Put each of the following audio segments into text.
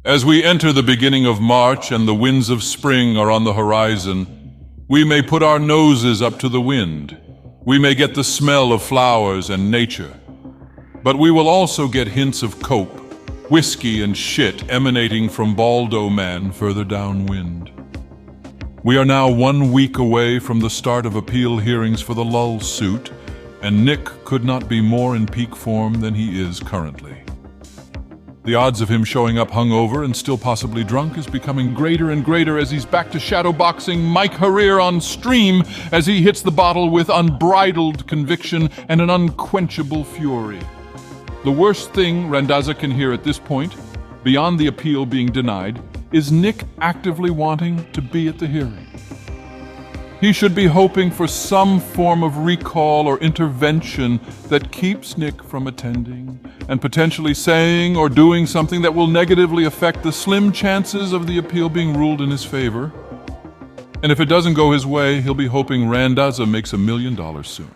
As we enter the beginning of March and the winds of spring are on the horizon, we may put our noses up to the wind. We may get the smell of flowers and nature. But we will also get hints of cope, whiskey and shit emanating from Baldo Man further downwind. We are now 1 week away from the start of appeal hearings for the lolsuit, and Nick could not be more in peak form than he is currently. The odds of him showing up hungover and still possibly drunk is becoming greater and greater as he's back to shadowboxing Mike Herrera on stream as he hits the bottle with unbridled conviction and an unquenchable fury. The worst thing Randazza can hear at this point, beyond the appeal being denied, is Nick actively wanting to be at the hearing. He should be hoping for some form of recall or intervention that keeps Nick from attending and potentially saying or doing something that will negatively affect the slim chances of the appeal being ruled in his favor. And if it doesn't go his way, he'll be hoping Randazza makes $1 million soon.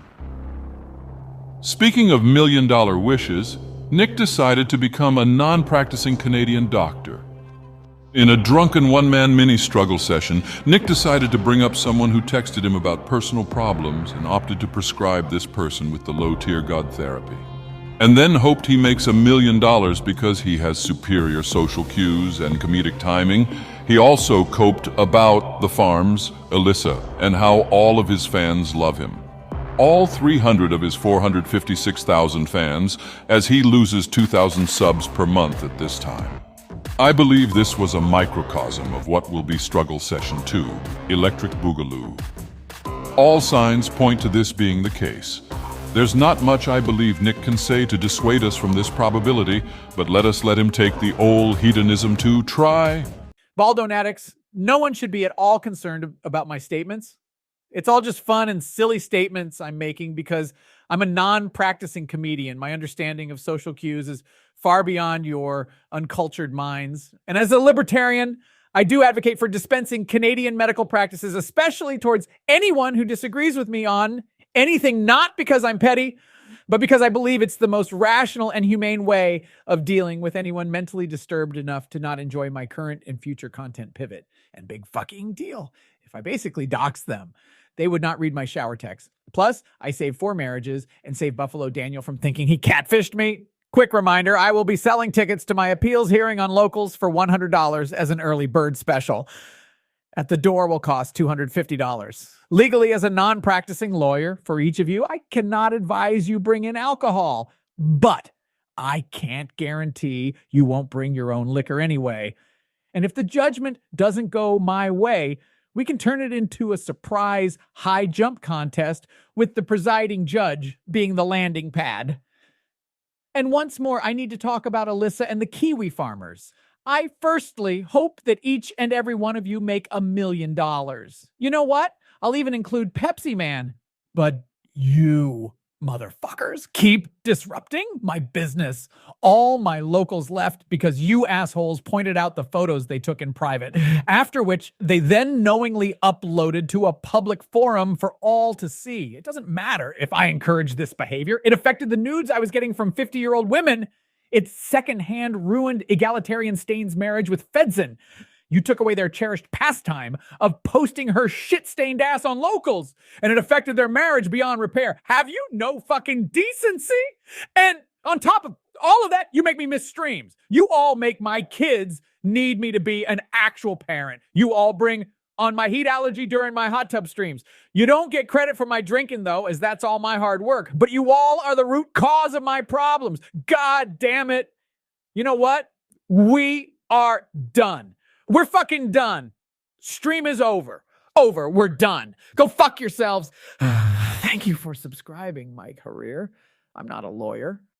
Speaking of $1 million wishes, Nick decided to become a non-practicing Canadian doctor. In a drunken one-man mini-struggle session, Nick decided to bring up someone who texted him about personal problems and opted to prescribe this person with the low-tier God therapy. And then hoped he makes $1 million because he has superior social cues and comedic timing. He also coped about the farm's Alyssa and how all of his fans love him. All 300 of his 456,000 fans, as he loses 2,000 subs per month at this time. I believe this was a microcosm of what will be Struggle Session 2, Electric Boogaloo. All signs point to this being the case. There's not much I believe Nick can say to dissuade us from this probability, but let him take the old hedonism to try. Baldo addicts, no one should be at all concerned about my statements. It's all just fun and silly statements I'm making because I'm a non-practicing comedian. My understanding of social cues is far beyond your uncultured minds. And as a libertarian, I do advocate for dispensing Canadian medical practices, especially towards anyone who disagrees with me on anything, not because I'm petty, but because I believe it's the most rational and humane way of dealing with anyone mentally disturbed enough to not enjoy my current and future content pivot. And big fucking deal, if I basically dox them, they would not read my shower text. Plus, I saved 4 marriages and saved Buffalo Daniel from thinking he catfished me. Quick reminder, I will be selling tickets to my appeals hearing on Locals for $100 as an early bird special. At the door will cost $250. Legally, as a non-practicing lawyer for each of you, I cannot advise you bring in alcohol, but I can't guarantee you won't bring your own liquor anyway. And if the judgment doesn't go my way, we can turn it into a surprise high jump contest with the presiding judge being the landing pad. And once more, I need to talk about Alyssa and the Kiwi farmers. I firstly hope that each and every one of you make $1 million. You know what? I'll even include Pepsi Man. But you motherfuckers keep disrupting my business. All my locals left because you assholes pointed out the photos they took in private, after which they then knowingly uploaded to a public forum for all to see. It doesn't matter if I encouraged this behavior. It affected the nudes I was getting from 50-year-old women. It secondhand ruined egalitarian Stain's marriage with Fedson. You took away their cherished pastime of posting her shit-stained ass on Locals, and it affected their marriage beyond repair. Have you no fucking decency? And on top of all of that, you make me miss streams. You all make my kids need me to be an actual parent. You all bring on my heat allergy during my hot tub streams. You don't get credit for my drinking, though, as that's all my hard work. But you all are the root cause of my problems. God damn it. You know what? We are done. We're fucking done. Stream is over. Over. We're done. Go fuck yourselves. Thank you for subscribing, Mike Herrera. I'm not a lawyer.